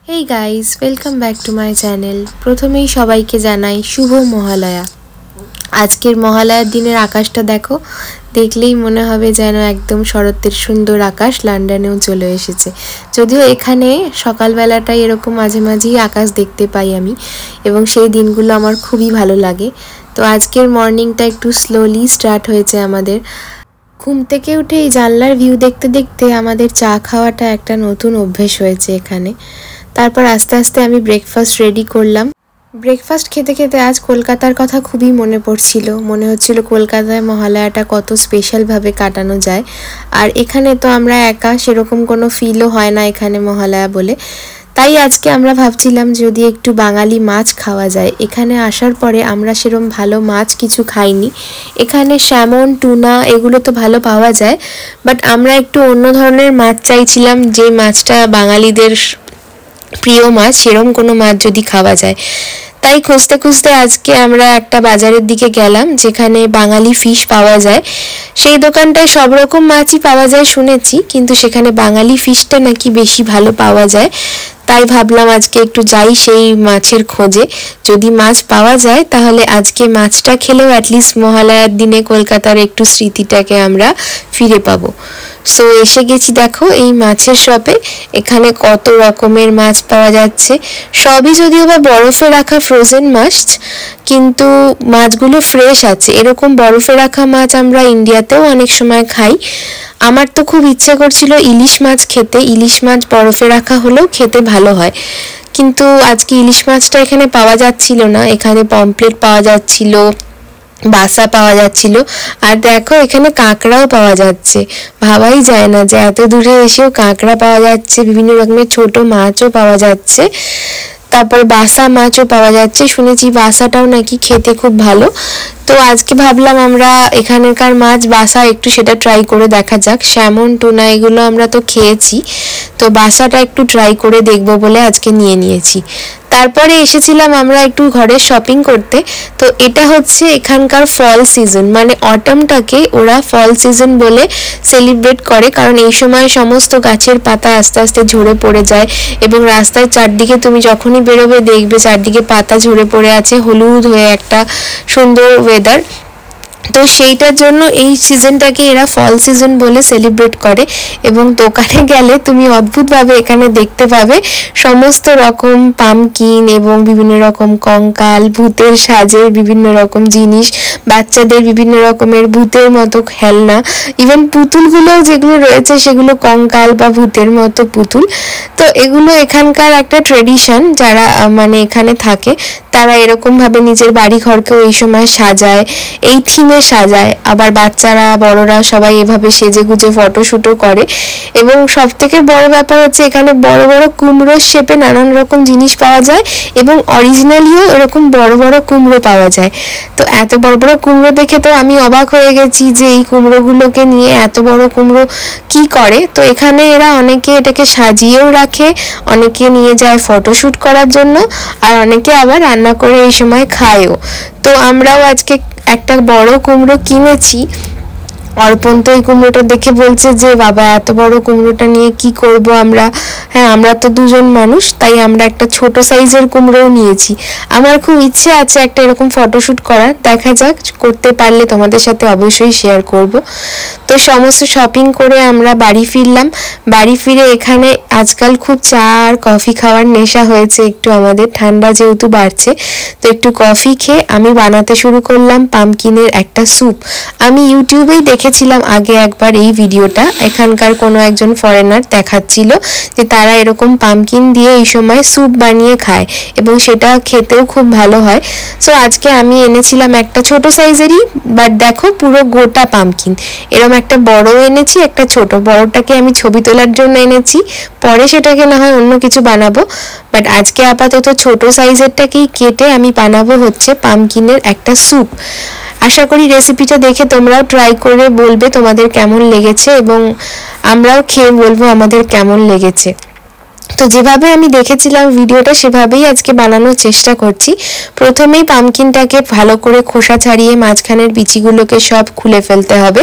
Hey guys, welcome back to my channel. প্রথমেই সবাইকে জানাই শুভ মহালয়া। আজকের মহালয়ার দিনের আকাশটা দেখো, দেখলেই মনে হবে যেন একদম শরতের সুন্দর আকাশ লন্ডনেও চলে এসেছে। যদিও এখানে সকালবেলাটাই এরকম মাঝে মাঝেই আকাশ দেখতে পাই আমি, এবং সেই দিনগুলো আমার খুবই ভালো লাগে। তো আজকের মর্নিংটা একটু স্লোলি স্টার্ট হয়েছে আমাদের। ঘুম থেকে উঠে এই জানলার ভিউ দেখতে দেখতে আমাদের চা খাওয়াটা একটা নতুন অভ্যেস হয়েছে এখানে। তারপর আস্তে আস্তে আমি ব্রেকফাস্ট রেডি করলাম। ব্রেকফাস্ট খেতে খেতে আজ কলকাতার কথা খুবই মনে পড়ছিল। মনে হচ্ছিল কলকাতায় মহালয়াটা কত স্পেশালভাবে কাটানো যায়। আর এখানে তো আমরা একা, সেরকম কোনো ফিলও হয় না এখানে মহালয়া বলে। তাই আজকে আমরা ভাবছিলাম যদি একটু বাঙালি মাছ খাওয়া যায়। এখানে আসার পরে আমরা সেরকম ভালো মাছ কিছু খাইনি। এখানে স্যামন, টুনা এগুলো তো ভালো পাওয়া যায়, বাট আমরা একটু অন্য ধরনের মাছ চাইছিলাম, যে মাছটা বাঙালিদের প্রিয় মাছ, সেরকম কোনো মাছ যদি খাওয়া যায়। তাই খুঁজতে খুঁজতে আজকে আমরা একটা বাজারের দিকে গেলাম যেখানে বাঙালি ফিশ পাওয়া যায়। সেই দোকানটায় সব রকম মাছই পাওয়া যায় শুনেছি, কিন্তু সেখানে বাঙালি ফিশটা নাকি বেশি ভালো পাওয়া যায়। তাই ভাবলাম আজকে একটু যাই সেই মাছের খোঁজে। যদি মাছ পাওয়া যায় তাহলে আজকে মাছটা খেলেও অ্যাটলিস্ট মহালয়ার দিনে কলকাতার একটু স্মৃতিটাকে আমরা ফিরে পাবো। সো এসে গেছি দেখো এই মাছের শপে। এখানে কত রকমের মাছ পাওয়া যাচ্ছে, সবই যদিও বা বরফে রাখা ফ্রোজেন মাছ, কিন্তু মাছগুলো ফ্রেশ আছে। এরকম বরফে রাখা মাছ আমরা ইন্ডিয়াতেও অনেক সময় খাই। আমার তো খুব ইচ্ছে করছিল ইলিশ মাছ খেতে। ইলিশ মাছ বরফে রাখা হলেও খেতে ভালো হয়, কিন্তু আজকে ইলিশ মাছটা এখানে পাওয়া যাচ্ছিল না। এখানে পমফ্রেট পাওয়া যাচ্ছিল, বাসা পাওয়া যাচ্ছিল, আর দেখো এখানে কাঁকড়াও পাওয়া যাচ্ছে। ভাবাই যায় না যে এত দূরে এসেও কাঁকড়া পাওয়া যাচ্ছে, বিভিন্ন রকমের ছোট মাছও পাওয়া যাচ্ছে, তারপর বাসা মাছও পাওয়া যাচ্ছে। শুনেছি বাসাটাও নাকি খেতে খুব ভালো। তো আজকে ভাবলাম আমরা এখানকার মাছ বাসা একটু সেটা ট্রাই করে দেখা যাক। স্যামন, টুনা এগুলো আমরা তো খেয়েছি, তো বাসাটা একটু ট্রাই করে দেখবো বলে আজকে নিয়ে নিয়েছি। তারপরে এসেছিলাম আমরা একটু ঘরের শপিং করতে। তো এটা হচ্ছে এখানকার ফল সিজন, মানে অটমটাকে ওরা ফল সিজন বলে সেলিব্রেট করে, কারণ এই সময় সমস্ত গাছের পাতা আস্তে আস্তে ঝরে পড়ে যায়, এবং রাস্তার চারদিকে তুমি যখনই বেরোবে দেখবে চারদিকে পাতা ঝরে পড়ে আছে, হলুদ হয়ে একটা সুন্দর ওয়েদার। তো সেইটার জন্য এই সিজনটাকে এরা ফল সিজন বলে সেলিব্রেট করে। এবং দোকানে গেলে তুমি অদ্ভুতভাবে এখানে দেখতে পাবে সমস্ত রকম পামকিন এবং বিভিন্ন রকম কঙ্কাল, ভূতের সাজের বিভিন্ন রকম জিনিস, বাচ্চাদের বিভিন্ন রকমের ভূতের মতো খেলনা, ইভেন পুতুলগুলোও যেগুলো রয়েছে সেগুলো কঙ্কাল বা ভূতের মতো পুতুল। তো এগুলো এখানকার একটা ট্রেডিশন, যারা মানে এখানে থাকে তারা এরকমভাবে নিজের বাড়ি ঘরকেও এই সময় সাজায়, এই থিমে সাজায়। আবার বাচ্চারা বড়রা সবাই এভাবে সেজে গুজে ফটোশুটও করে। এবং সব থেকে বড় ব্যাপার হচ্ছে এখানে বড় বড় কুমড়োর শেপে নানান রকম জিনিস পাওয়া যায়, এবং অরিজিনালিও এরকম বড় বড় কুমড়ো পাওয়া যায়। তো এত বড় বড় কুমড়ো দেখে তো আমি অবাক হয়ে গেছি যে এই কুমড়োগুলোকে নিয়ে এত বড় কুমড়ো কি করে। তো এখানে এরা অনেকে এটাকে সাজিয়েও রাখে, অনেকে নিয়ে যায় ফটোশুট করার জন্য, আর অনেকে আবার রান্না করে এই সময় খায়ও। তো আমরাও আজকে একটা বড় কুমড়ো কিনেছি। অর্পণ তো এই কুমড়োটা দেখে বলছে যে বাবা এত বড় কুমড়োটা নিয়ে কি করব আমরা। হ্যাঁ, আমরা তো দুজন মানুষ, তাই আমরা একটা ছোট সাইজের কুমড়োও নিয়েছি। আমার খুব ইচ্ছে আছে একটা এরকম ফটোশুট করার, দেখা যাক, করতে পারলে তোমাদের সাথে অবশ্যই শেয়ার করব। তো সমস্ত শপিং করে আমরা বাড়ি ফিরলাম। বাড়ি ফিরে এখানে আজকাল খুব চা আর কফি খাওয়ার নেশা হয়েছে একটু আমাদের, ঠান্ডা যেহেতু বাড়ছে। তো একটু কফি খেয়ে আমি বানাতে শুরু করলাম পামকিনের একটা স্যুপ। আমি ইউটিউবেই দেখেছিলাম আগে একবার এই ভিডিওটা, এখানকার কোনো একজন ফরেনার দেখাচ্ছিল যে তারা এরকম পামকিন দিয়ে এই সময় স্যুপ বানিয়ে খায়, এবং সেটা খেতেও খুব ভালো হয়। সো আজকে আমি এনেছিলাম একটা ছোট সাইজেরই, বাট দেখো পুরো গোটা পামকিন। এরকম একটা বড় এনেছি, একটা ছোট। বড়টাকে আমি ছবি তোলার জন্য এনেছি, পরে সেটাকে না হয় অন্য কিছু বানাবো, বাট আজকে আপাতত ছোট সাইজেরটাকেই কেটে আমি বানাবো হচ্ছে পামকিনের একটা স্যুপ। আশা করি রেসিপিটা দেখে তোমরাও ট্রাই করে বলবে তোমাদের কেমন লেগেছে, এবং আমরাও খেয়ে বলবো আমাদের কেমন লেগেছে। তো যেভাবে আমি দেখেছিলাম ভিডিওটা সেভাবেই আজকে বানানোর চেষ্টা করছি। প্রথমেই পামকিনটাকে ভালো করে খোসা ছাড়িয়ে মাঝখানের বিচিগুলোকে সব খুলে ফেলতে হবে,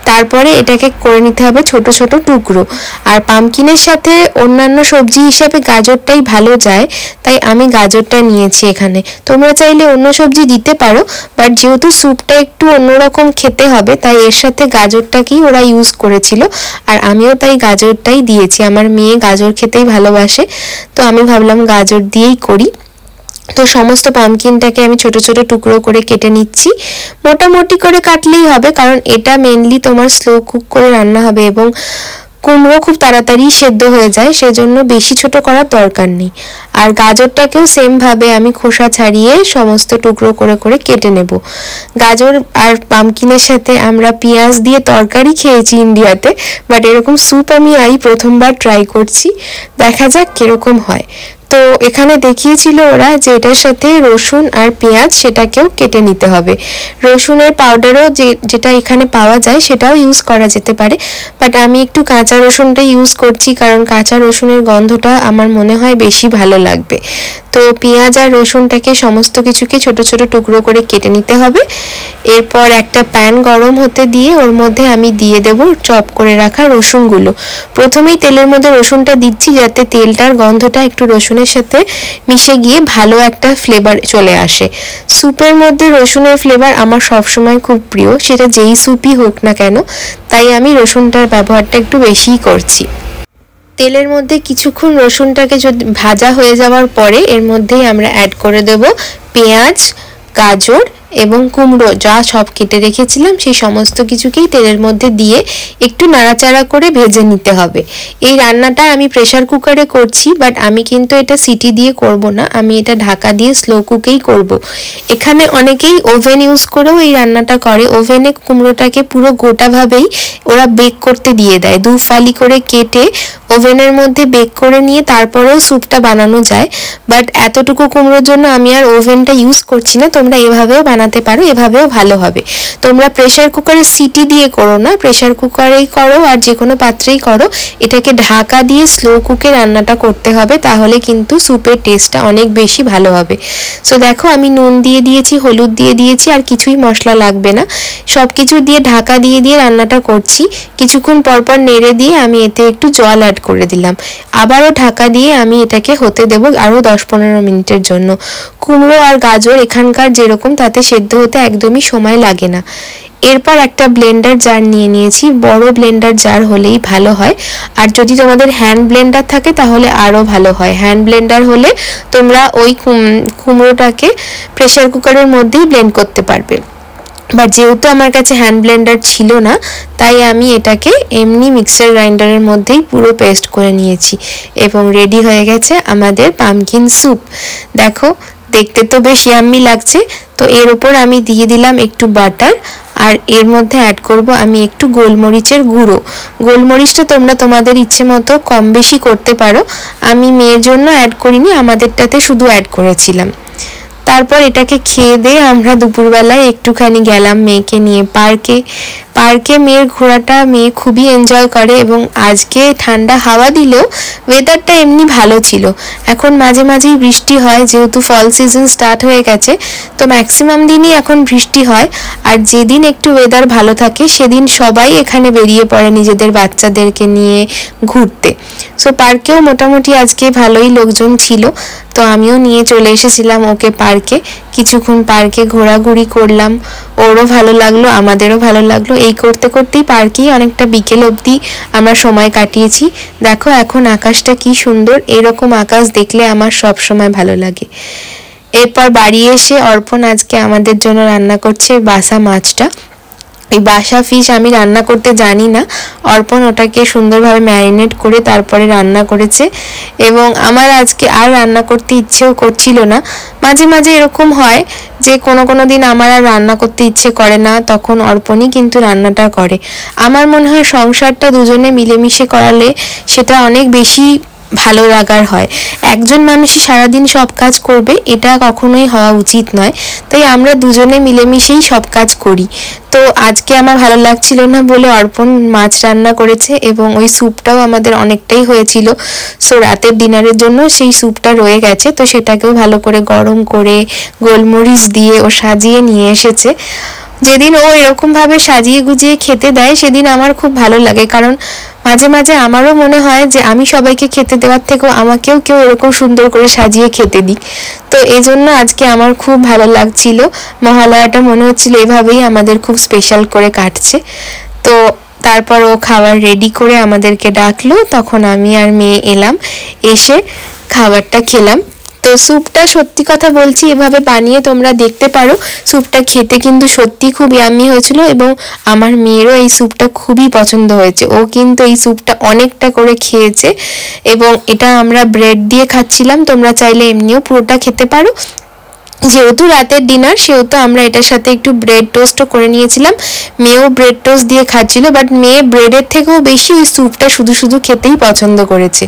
তারপরে এটাকে করে নিতে হবে ছোট ছোট টুকরো। আর পামকিনের সাথে অন্যান্য সবজি হিসাবে গাজরটাই ভালো যায়, তাই আমি গাজরটা নিয়েছি এখানে। তোমরা চাইলে অন্য সবজি দিতে পারো, বাট যেহেতু স্যুপটা একটু অন্যরকম খেতে হবে তাই এর সাথে গাজরটাকেই ওরা ইউজ করেছিল, আর আমিও তাই গাজরটাই দিয়েছি। আমার মেয়ে গাজর খেতেই ভালোবাসে, তো আমি ভাবলাম গাজর দিয়েই করি। তো সমস্ত পামকিনটাকে আমি ছোট ছোট টুকরো করে কেটে নিচ্ছি। মোটামুটি করে কাটলেই হবে, কারণ এটা মেনলি তোমার স্লো কুক করে রান্না হবে এবং কুমড়ো খুব তাড়াতাড়ি সেদ্ধ হয়ে যায়, সেজন্য বেশি ছোট করার দরকার নেই। আর গাজরটাকেও সেমভাবে আমি খোসা ছাড়িয়ে সমস্ত টুকরো করে করে কেটে নেব। গাজর আর পামকিনের সাথে আমরা পেঁয়াজ দিয়ে তরকারি খেয়েছি ইন্ডিয়াতে, বাট এরকম স্যুপ আমি প্রথমবার ট্রাই করছি, দেখা যাক কিরকম হয়। তো এখানে দেখিয়েছিল ওরা যে এটার সাথে রসুন আর পেঁয়াজ সেটাকেও কেটে নিতে হবে। রসুনের পাউডারও যেটা এখানে পাওয়া যায় সেটাও ইউজ করা যেতে পারে, বাট আমি একটু কাঁচা রসুনটা ইউজ করছি, কারণ কাঁচা রসুনের গন্ধটা আমার মনে হয় বেশি ভালো লাগবে। তো পেঁয়াজ আর রসুনটাকে সমস্ত কিছুকে ছোট ছোট টুকরো করে কেটে নিতে হবে। এরপর একটা প্যান গরম হতে দিয়ে ওর মধ্যে আমি দিয়ে দেব চপ করে রাখা রসুনগুলো। প্রথমেই তেলের মধ্যে রসুনটা দিচ্ছি যাতে তেলটার গন্ধটা একটু রসুনের সাথে মিশে গিয়ে ভালো একটা ফ্লেভার চলে আসে। স্যুপের মধ্যে রসুনের ফ্লেভার আমার সবসময় খুব প্রিয়, সেটা যেই স্যুপই হোক না কেন, তাই আমি রসুনটার ব্যবহারটা একটু বেশিই করছি। তেলের মধ্যে কিছুক্ষণ রসুনটাকে যদি ভাজা হয়ে যাওয়ার পরে এর মধ্যেই আমরা অ্যাড করে দেব পেঁয়াজ, গাজর এবং কুমড়ো যা সব কেটে রেখেছিলাম সেই সমস্ত কিছুকেই তেলের মধ্যে দিয়ে একটু নাড়াচাড়া করে ভেজে নিতে হবে। এই রান্নাটা আমি প্রেসার কুকারে করছি, বাট আমি কিন্তু এটা সিটি দিয়ে করব না, আমি এটা ঢাকা দিয়ে স্লো কুকেই করব। এখানে অনেকেই ওভেন ইউজ করেও এই রান্নাটা করে। ওভেনে কুমড়োটাকে পুরো গোটাভাবেই ওরা বেক করতে দিয়ে দেয়, দু ফালি করে কেটে ওভেনের মধ্যে বেক করে নিয়ে তারপরেও স্যুপটা বানানো যায়। বাট এতটুকু কুমড়োর জন্য আমি আর ওভেনটা ইউজ করছি না। তোমরা এভাবেও বানাতে পারো, এভাবেও ভালো হবে। তোমরা প্রেসার কুকারে সিটি দিয়ে করো না, প্রেসার কুকারেই করো আর যে কোনো পাত্রেই করো, এটাকে ঢাকা দিয়ে স্লো কুকে রান্নাটা করতে হবে, তাহলে কিন্তু স্যুপের টেস্টটা অনেক বেশি ভালো হবে। সো দেখো আমি নুন দিয়ে দিয়েছি, হলুদ দিয়ে দিয়েছি, আর কিছুই মশলা লাগবে না। সব কিছু দিয়ে ঢাকা দিয়ে দিয়ে রান্নাটা করছি। কিছুক্ষণ পরপর নেড়ে দিয়ে আমি এতে একটু জল অ্যাড করে দিলাম। আবারও ঢাকা দিয়ে আমি এটাকে হতে দেব আরও 10-15 মিনিটের জন্য। কুমড়ো আর গাজর এখানকার যেরকম, তাতে সেদ্ধ হতে একদমই সময় লাগে না। এরপর একটা ব্লেন্ডার জার নিয়ে নিয়েছি, বড় ব্লেন্ডার জার হলেই ভালো হয়, আর যদি তোমাদের হ্যান্ড ব্লেন্ডার থাকে তাহলে আরও ভালো হয়। হ্যান্ড ব্লেন্ডার হলে তোমরা ওই কুমড়োটাকে প্রেসার কুকারের মধ্যেই ব্লেন্ড করতে পারবে। বাট যেহেতু আমার কাছে হ্যান্ড ব্লেন্ডার ছিল না, তাই আমি এটাকে এমনি মিক্সার গ্রাইন্ডারের মধ্যেই পুরো পেস্ট করে নিয়েছি এবং রেডি হয়ে গেছে আমাদের পামকিন স্যুপ। দেখো দেখতে তো বেশ ইয়াম্মি লাগছে। তো এর ওপর আমি দিয়ে দিলাম একটু বাটার, আর এর মধ্যে অ্যাড করব আমি একটু গোলমরিচের গুঁড়ো। গোলমরিচটা তোমরা তোমাদের ইচ্ছে মতো কম বেশি করতে পারো, আমি মেয়ের জন্য অ্যাড করিনি, আমাদেরটাতে শুধু অ্যাড করেছিলাম। তারপর এটাকে খেয়ে দিয়ে আমরা দুপুরবেলায় একটুখানি গেলাম মেয়েকে নিয়ে পার্কে। মেয়ের ঘোরাটা মেয়ে খুবই এনজয় করে, এবং আজকে ঠান্ডা হাওয়া দিলেও ওয়েদারটা এমনি ভালো ছিল। এখন মাঝে মাঝেই বৃষ্টি হয়, যেহেতু ফল সিজন স্টার্ট হয়ে গেছে, তো ম্যাক্সিমাম দিনই এখন বৃষ্টি হয়। আর যেদিন একটু ওয়েদার ভালো থাকে সেদিন সবাই এখানে বেরিয়ে পড়ে নিজেদের বাচ্চাদেরকে নিয়ে ঘুরতে। সো পার্কেও মোটামুটি আজকে ভালোই লোকজন ছিল, তো আমিও নিয়ে চলে এসেছিলাম ওকে পার্কে। কিছুক্ষণ পার্কে ঘোরাঘুরি করলাম, ওরও ভালো লাগলো, আমাদেরও ভালো লাগলো। এই করতে করতেই পার্কেই অনেকটা বিকেল অবধি আমরা সময় কাটিয়েছি। দেখো এখন আকাশটা কি সুন্দর, এরকম আকাশ দেখলে আমার সব সময় ভালো লাগে। এরপর বাড়ি এসে অর্পণ আজকে আমাদের জন্য রান্না করছে বাসা মাছটা। এই বাসা ফিশ আমি রান্না করতে জানি না, অর্পণ ওটাকে সুন্দরভাবে ম্যারিনেট করে তারপরে রান্না করেছে, এবং আমার আজকে আর রান্না করতে ইচ্ছেও করছিল না। মাঝে মাঝে এরকম হয় যে কোনো দিন আমার আর রান্না করতে ইচ্ছে করে না, তখন অর্পণই কিন্তু রান্নাটা করে। আমার মনে হয় সংসারটা দুজনে মিলেমিশে করালে সেটা অনেক বেশি ভালো লাগার হয়। একজন মানুষই সারাদিন সব কাজ করবে এটা কখনোই হওয়া উচিত নয়, তাই আমরা দুজনে মিলেমিশেই সব কাজ করি। তো আজকে আমার ভালো লাগছিল না বলে অর্পণ মাছ রান্না করেছে এবং ওই স্যুপটাও আমাদের অনেকটাই হয়েছিল, সো রাতের ডিনারের জন্য সেই স্যুপটা রয়ে গেছে, তো সেটাকেও ভালো করে গরম করে গোলমরিচ দিয়ে ও সাজিয়ে নিয়ে এসেছে। যেদিন ও এরকমভাবে সাজিয়ে গুজিয়ে খেতে দেয় সেদিন আমার খুব ভালো লাগে, কারণ মাঝে মাঝে আমারও মনে হয় যে আমি সবাইকে খেতে দেওয়ার থেকেও আমাকেও কেউ এরকম সুন্দর করে সাজিয়ে খেতে দিক। তো এই জন্য আজকে আমার খুব ভালো লাগছিল, মহালয়াটা মনে হচ্ছিল এভাবেই আমাদের খুব স্পেশাল করে কাটছে। তো তারপর ও খাবার রেডি করে আমাদেরকে ডাকলো, তখন আমি আর মেয়ে এলাম, এসে খাবারটা খেলাম। তো স্যুপটা সত্যি কথা বলছি এভাবে বানিয়ে তোমরা দেখতে পারো, স্যুপটা খেতে কিন্তু সত্যি খুব ইয়াম্মি হয়েছিল এবং আমার মেয়েরও এই স্যুপটা খুবই পছন্দ হয়েছে, ও কিন্তু এই স্যুপটা অনেকটা করে খেয়েছে এবং এটা আমরা ব্রেড দিয়ে খাচ্ছিলাম, তোমরা চাইলে এমনিও পুরোটা খেতে পারো। যেহেতু রাতের ডিনার সেহেতু আমরা এটার সাথে একটু ব্রেড টোস্টও করে নিয়েছিলাম, মেয়েও ব্রেড টোস্ট দিয়ে খাচ্ছিল, বাট মেয়ে ব্রেডের থেকেও বেশি ওই স্যুপটা শুধু শুধু খেতেই পছন্দ করেছে।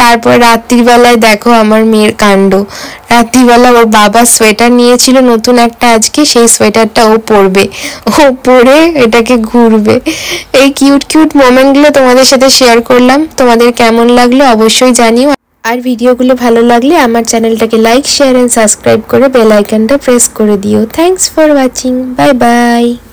তারপর রাত্রিবেলায় দেখো আমার মেয়ের কাণ্ড, রাত্রিবেলা ওর বাবা সোয়েটার নিয়েছিল নতুন একটা আজকে, সেই সোয়েটারটা ও পরবে, ও পরে এটাকে ঘুরবে। এই কিউট কিউট মোমেন্টগুলো তোমাদের সাথে শেয়ার করলাম, তোমাদের কেমন লাগলো অবশ্যই জানিও। আর ভিডিওগুলো ভালো লাগলে আমার চ্যানেলটাকে লাইক শেয়ার এন্ড সাবস্ক্রাইব করে বেল আইকনটা প্রেস করে দিও। Thanks for watching, bye bye.